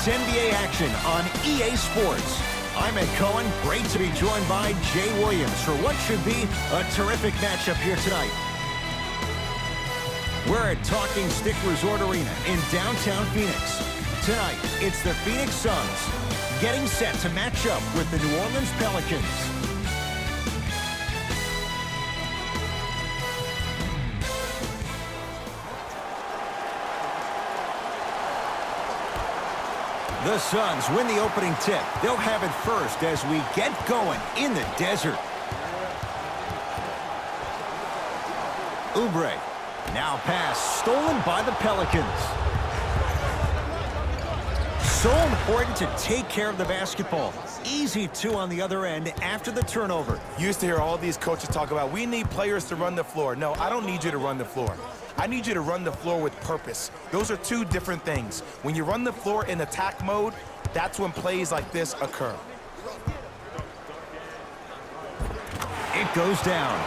It's NBA action on EA Sports. I'm Ed Cohen. Great to be joined by Jay Williams for what should be a terrific matchup here tonight. We're at Talking Stick Resort Arena in downtown Phoenix. Tonight, it's the Phoenix Suns getting set to match up with the New Orleans Pelicans. The Suns win the opening tip. They'll have it first as we get going in the desert. Oubre. Now pass stolen by the Pelicans. So important to take care of the basketball. Easy two on the other end after the turnover. You used to hear all these coaches talk about, we need players to run the floor. No, I don't need you to run the floor. I need you to run the floor with purpose. Those are two different things. When you run the floor in attack mode, that's when plays like this occur. It goes down.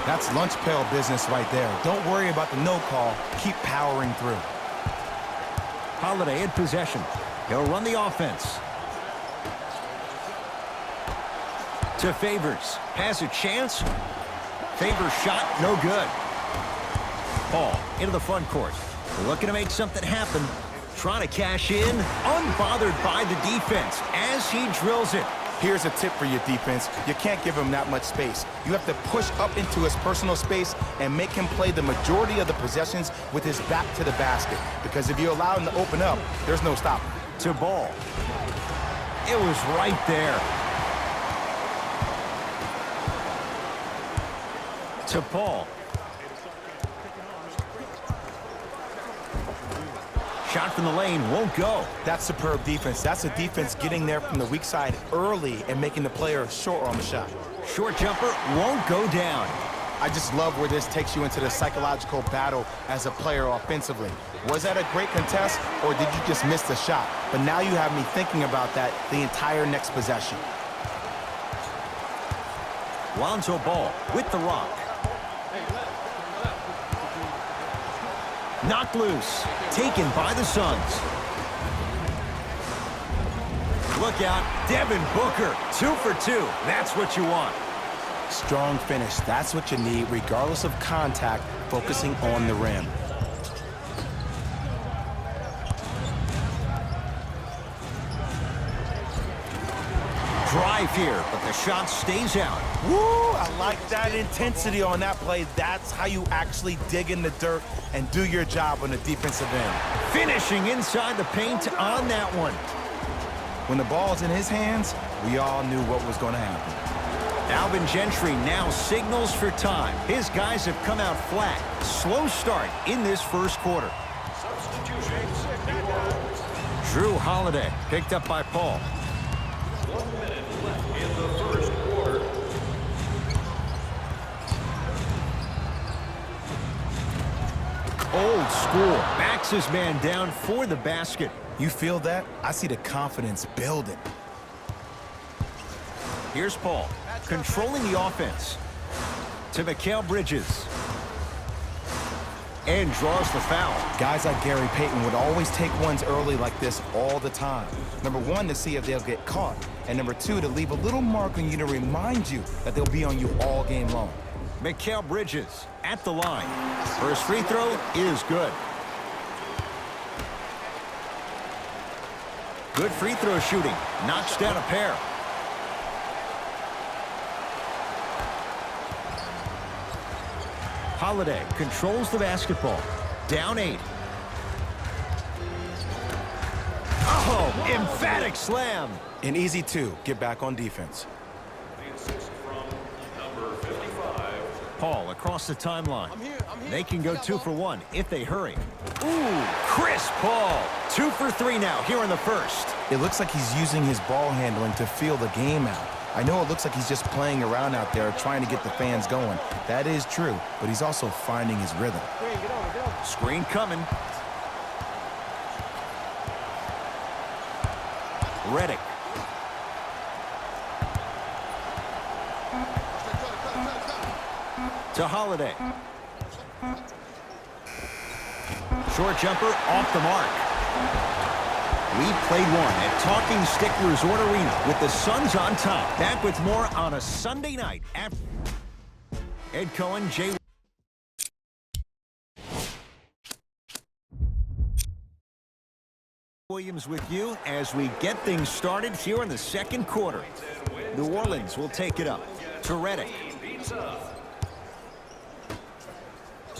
That's lunch pail business right there. Don't worry about the no call. Keep powering through. Holiday in possession. He'll run the offense. To Favors. Has a chance. Favors shot, no good. Paul into the front court. Looking to make something happen. Trying to cash in. Unbothered by the defense as he drills it. Here's a tip for your defense. You can't give him that much space. You have to push up into his personal space and make him play the majority of the possessions with his back to the basket. Because if you allow him to open up, there's no stopping. To Ball. It was right there. To Paul. Shot from the lane won't go. That's superb defense. That's a defense getting there from the weak side early and making the player short on the shot. Short jumper won't go down. I just love where this takes you into the psychological battle as a player offensively. Was that a great contest, or did you just miss the shot? But now you have me thinking about that the entire next possession. Lonzo Ball with the rock. Knocked loose. Taken by the Suns. Look out. Devin Booker. 2 for 2. That's what you want. Strong finish. That's what you need, regardless of contact, focusing on the rim. Drive here, but the shot stays out. Woo! I like that intensity on that play. That's how you actually dig in the dirt and do your job on the defensive end. Finishing inside the paint on that one. When the ball's in his hands, we all knew what was going to happen. Alvin Gentry now signals for time. His guys have come out flat. Slow start in this first quarter. Drew Holiday picked up by Paul. 1 minute left in the first quarter. Old school. Backs his man down for the basket. You feel that? I see the confidence building. Here's Paul, controlling the offense. To Mikal Bridges. And draws the foul. Guys like Gary Payton would always take ones early like this all the time. Number one, to see if they'll get caught. And number two, to leave a little mark on you to remind you that they'll be on you all game long. Mikal Bridges at the line. First free throw is good. Good free throw shooting. Knocks down a pair. Holiday controls the basketball. Down 8. Oh, emphatic slam. An easy 2. Get back on defense. The assist from number 55. Paul across the timeline. They can go 2 for 1 if they hurry. Ooh, Chris Paul. 2 for 3 now here in the first. It looks like he's using his ball handling to feel the game out. I know it looks like he's just playing around out there trying to get the fans going. That is true, but he's also finding his rhythm. Screen coming. Redick. To Holiday. Short jumper off the mark. We played one at Talking Stick Resort Arena with the Suns on top. Back with more on a Sunday night. After Ed Cohen, Jay Williams with you as we get things started here in the second quarter. New Orleans will take it up to Redick.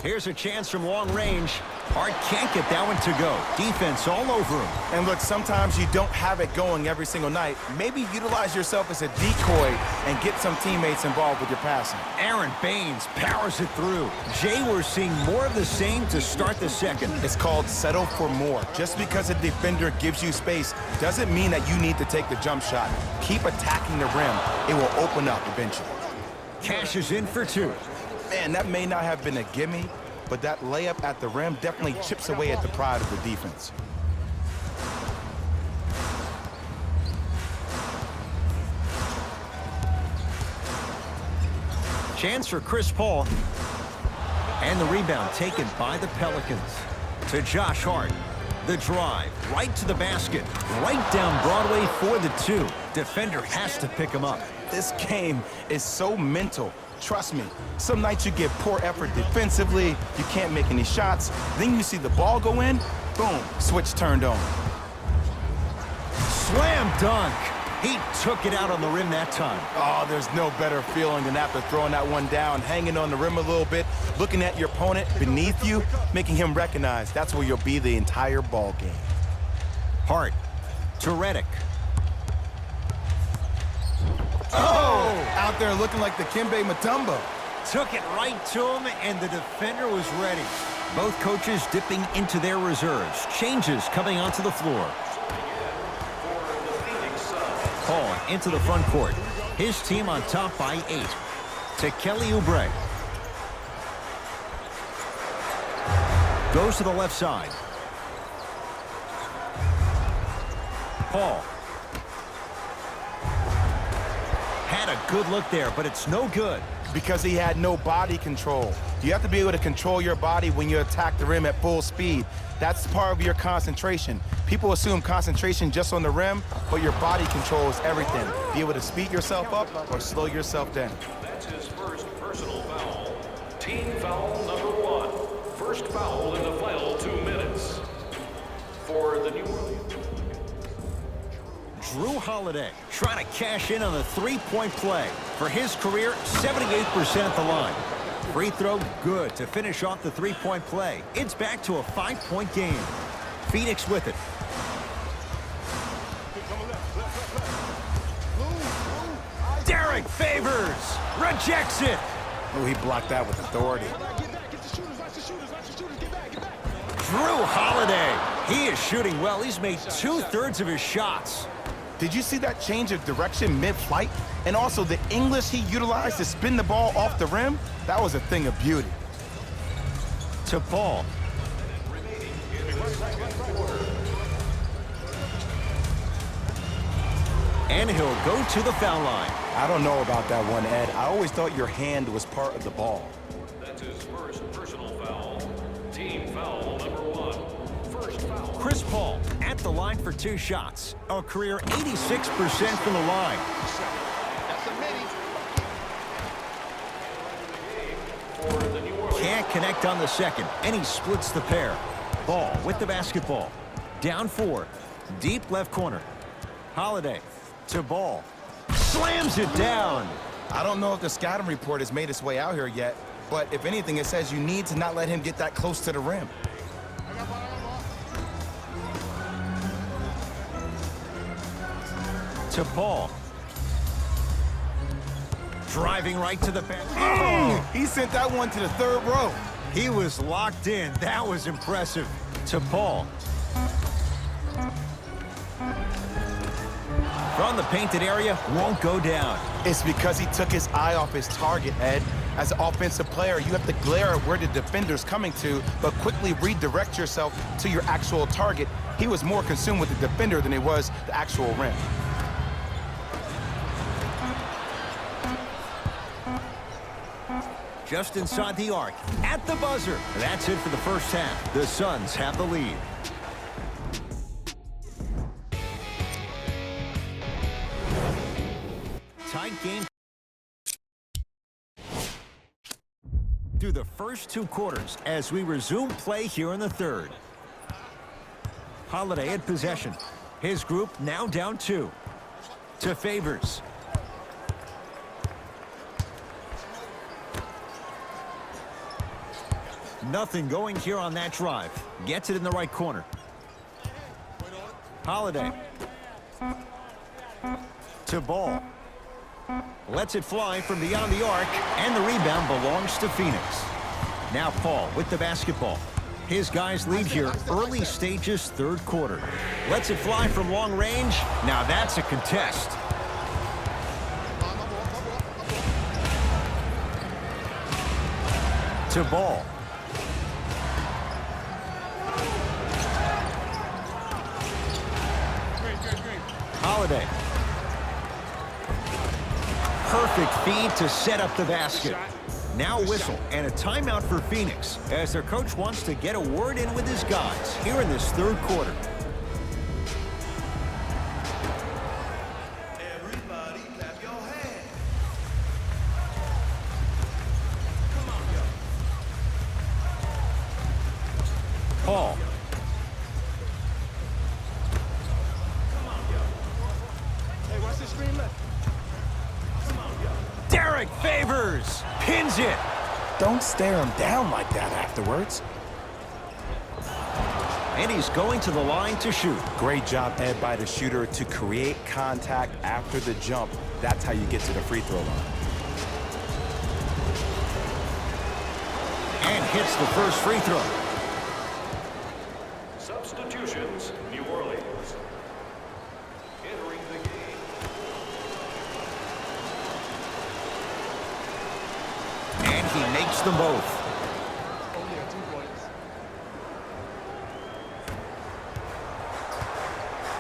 Here's a chance from long range. Hart can't get that one to go. Defense all over him. And look, sometimes you don't have it going every single night. Maybe utilize yourself as a decoy and get some teammates involved with your passing. Aaron Baines powers it through. Jay, we're seeing more of the same to start the second. It's called settle for more. Just because a defender gives you space doesn't mean that you need to take the jump shot. Keep attacking the rim. It will open up eventually. Cash is in for two. Man, that may not have been a gimme, but that layup at the rim definitely chips away at the pride of the defense. Chance for Chris Paul. And the rebound taken by the Pelicans. To Josh Hart. The drive right to the basket. Right down Broadway for the two. Defender has to pick him up. This game is so mental. Trust me, some nights you get poor effort defensively, you can't make any shots, then you see the ball go in, boom, switch turned on. Slam dunk. He took it out on the rim that time. Oh, there's no better feeling than after throwing that one down, hanging on the rim a little bit, looking at your opponent beneath you, making him recognize that's where you'll be the entire ball game. Hart to Redick. Oh! Out there looking like the Kimbe Mutombo. Took it right to him, and the defender was ready. Both coaches dipping into their reserves. Changes coming onto the floor. Paul into the front court. His team on top by 8. To Kelly Oubre. Goes to the left side. Paul. Had a good look there, but it's no good. Because he had no body control. You have to be able to control your body when you attack the rim at full speed. That's part of your concentration. People assume concentration just on the rim, but your body control is everything. Be able to speed yourself up or slow yourself down. That's his first personal foul. Team foul number 1. First foul in the final 2 minutes. For the New Orleans. Drew Holiday trying to cash in on the three-point play. For his career, 78% at the line. Free throw, good to finish off the three-point play. It's back to a 5-point game. Phoenix with it. Derek Favors rejects it. Oh, he blocked that with authority. Drew Holiday. He is shooting well. He's made 2/3 of his shots. Did you see that change of direction mid-flight? And also the English he utilized to spin the ball off the rim? That was a thing of beauty. To Paul. And he'll go to the foul line. I don't know about that one, Ed. I always thought your hand was part of the ball. That's his first personal foul. Team foul number 1. First foul. Chris Paul at the line for 2 shots. A career 86% from the line. Can't connect on the second, and he splits the pair. Ball with the basketball. Down 4. Deep left corner. Holiday to Ball. Slams it down. I don't know if the scouting report has made its way out here yet, but if anything, it says you need to not let him get that close to the rim. To Ball. Driving right to the basket. He sent that one to the 3rd row. He was locked in. That was impressive. To Paul. From the painted area, won't go down. It's because he took his eye off his target, Ed. As an offensive player, you have to glare at where the defender's coming to, but quickly redirect yourself to your actual target. He was more consumed with the defender than he was the actual rim. Just inside the arc, at the buzzer. That's it for the first half. The Suns have the lead. tight game through the first 2 quarters as we resume play here in the third. Holiday at possession. His group now down 2. To Favors. Nothing going here on that drive. Gets it in the right corner. Holiday. To Ball. Lets it fly from beyond the arc, and the rebound belongs to Phoenix. Now Paul with the basketball. His guys lead here early stages, third quarter. Lets it fly from long range. Now that's a contest. To Ball. Holiday. Perfect feed to set up the basket. Now whistle and a timeout for Phoenix as their coach wants to get a word in with his guys here in this third quarter. Everybody clap your hands. Paul. Hey, watch the screen left. Derek Favors pins it. Don't stare him down like that afterwards. And he's going to the line to shoot. Great job, Ed, by the shooter to create contact after the jump. That's how you get to the free throw line. And hits the first free throw. Substitutions, New Orleans. Entering the game. And he makes them both.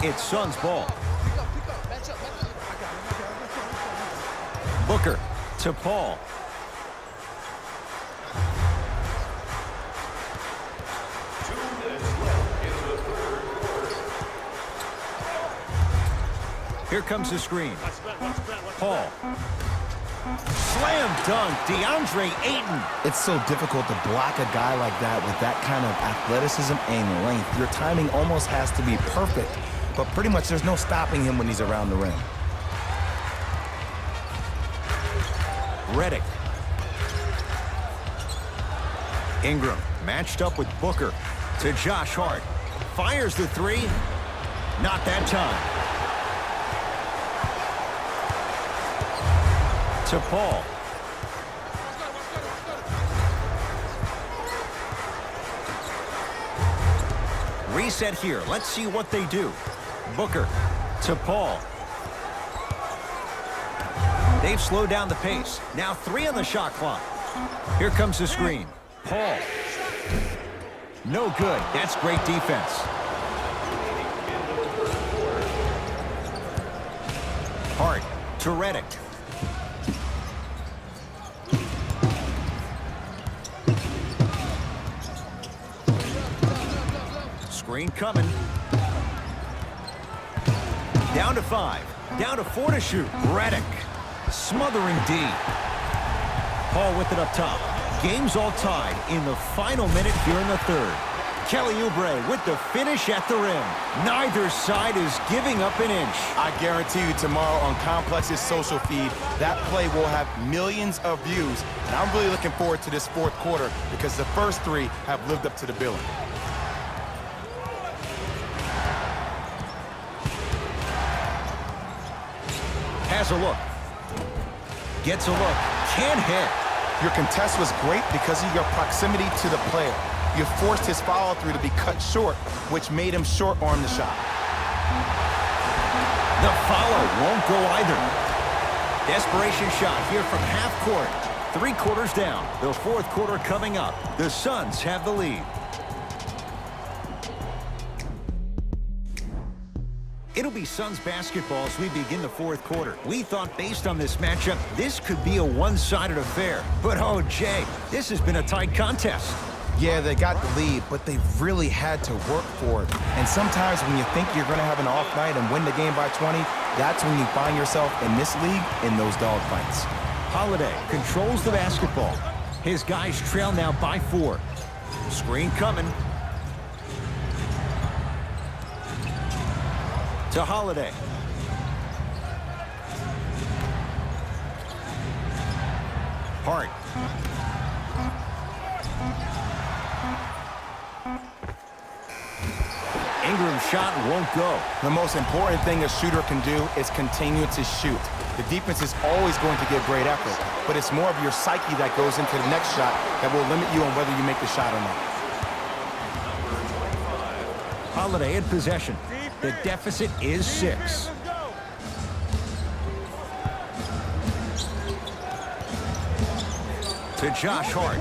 It's Suns ball. Booker to Paul. Here comes the screen. Paul. Slam dunk, DeAndre Ayton. It's so difficult to block a guy like that with that kind of athleticism and length. Your timing almost has to be perfect, but pretty much there's no stopping him when he's around the rim. Redick. Ingram matched up with Booker to Josh Hart. Fires the three. Not that time. To Paul. Reset here. Let's see what they do. Booker to Paul. They've slowed down the pace. Now 3 on the shot clock. Here comes the screen. Paul. No good. That's great defense. Hart to Redick. Screen coming. Down to 5. Down to 4 to shoot. Redick. Smothering D. Paul with it up top. Game's all tied in the final minute here in the third. Kelly Oubre with the finish at the rim. Neither side is giving up an inch. I guarantee you tomorrow on Complex's social feed, that play will have millions of views. And I'm really looking forward to this fourth quarter because the first 3 have lived up to the billing. Has a look. Gets a look. Can't hit. Your contest was great because of your proximity to the player. You forced his follow-through to be cut short, which made him short-arm the shot. The follow won't go either. Desperation shot here from half court. 3 quarters down. The fourth quarter coming up. The Suns have the lead. It'll be Suns basketball as we begin the fourth quarter. We thought based on this matchup, this could be a one-sided affair. But oh, Jay, this has been a tight contest. Yeah, they got the lead, but they really had to work for it. And sometimes when you think you're going to have an off night and win the game by 20, that's when you find yourself in this league in those dogfights. Holiday controls the basketball. His guys trail now by 4. Screen coming. To Holiday. Hart. Ingram's shot won't go. The most important thing a shooter can do is continue to shoot. The defense is always going to give great effort, but it's more of your psyche that goes into the next shot that will limit you on whether you make the shot or not. Holiday in possession. The deficit is 6. To Josh Hart.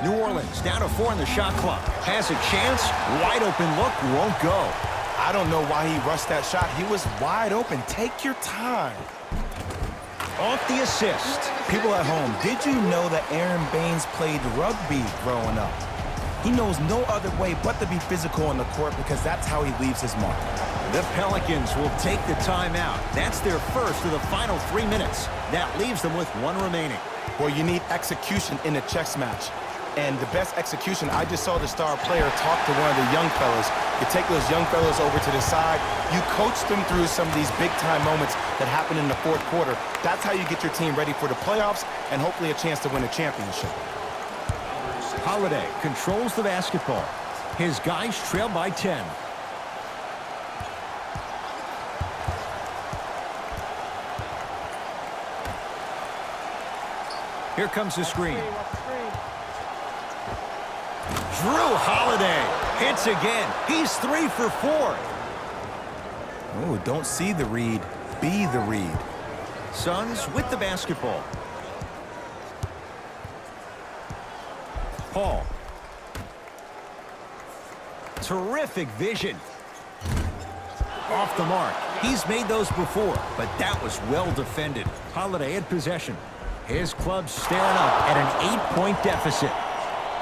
New Orleans down to 4 in the shot clock. Has a chance. Wide open look. Won't go. I don't know why he rushed that shot. He was wide open. Take your time. Off the assist. People at home, did you know that Aaron Baines played rugby growing up? He knows no other way but to be physical on the court because that's how he leaves his mark. The Pelicans will take the timeout. That's their first of the final 3 minutes. That leaves them with 1 remaining. Well, you need execution in a chess match. And the best execution, I just saw the star player talk to one of the young fellas. You take those young fellas over to the side. You coach them through some of these big-time moments that happen in the fourth quarter. That's how you get your team ready for the playoffs and hopefully a chance to win a championship. Holiday controls the basketball. His guys trail by 10. Here comes the screen. Drew Holiday hits again. He's 3 for 4. Oh, don't see the read. Be the read. Suns with the basketball. Paul. Terrific vision. Off the mark. He's made those before, but that was well defended. Holiday in possession. His club's staring up at an 8-point deficit.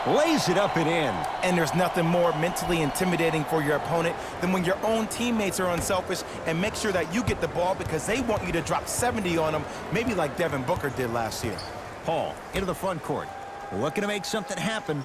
Lays it up and in. And there's nothing more mentally intimidating for your opponent than when your own teammates are unselfish and make sure that you get the ball because they want you to drop 70 on them, maybe like Devin Booker did last year. Paul into the front court. Looking to make something happen.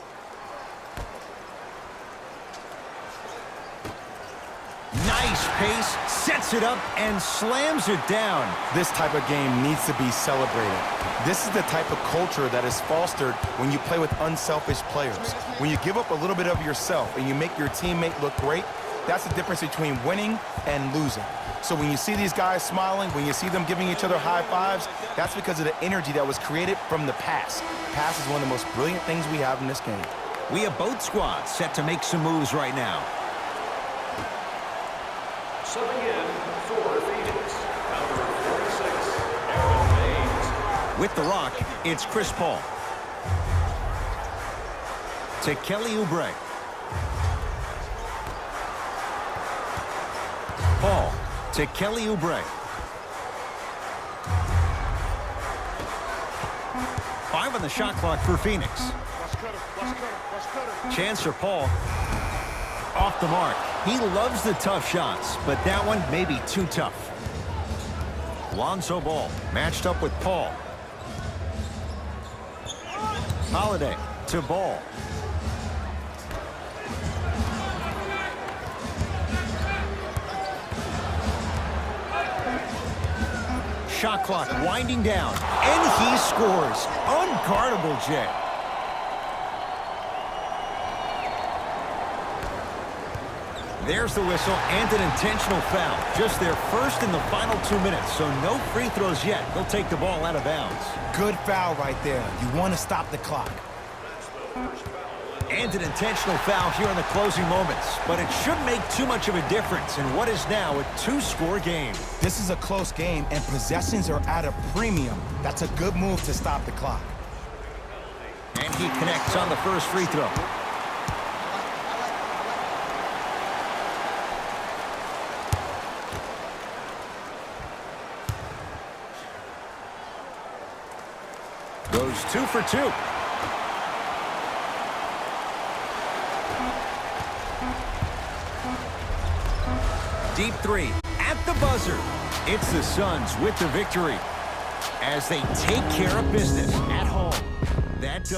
Nice pace, sets it up, and slams it down. This type of game needs to be celebrated. This is the type of culture that is fostered when you play with unselfish players. When you give up a little bit of yourself and you make your teammate look great, that's the difference between winning and losing. So when you see these guys smiling, when you see them giving each other high fives, that's because of the energy that was created from the pass. Pass is one of the most brilliant things we have in this game. We have both squads set to make some moves right now. Subbing in for Phoenix, number 46, Aaron Baines. With the rock, it's Chris Paul. To Kelly Oubre. Paul to Kelly Oubre. 5 on the shot clock for Phoenix. Chance for Paul. Off the mark. He loves the tough shots, but that one may be too tough. Lonzo Ball matched up with Paul. Holiday to Ball. Shot clock winding down, and he scores. Unguardable, Jay. There's the whistle and an intentional foul. Just their first in the final 2 minutes, so no free throws yet. They'll take the ball out of bounds. Good foul right there. You want to stop the clock. And an intentional foul here in the closing moments. But it shouldn't make too much of a difference in what is now a 2-score game. This is a close game, and possessions are at a premium. That's a good move to stop the clock. And he connects on the first free throw. goes 2 for 2. Deep three at the buzzer. It's the Suns with the victory as they take care of business at home. That does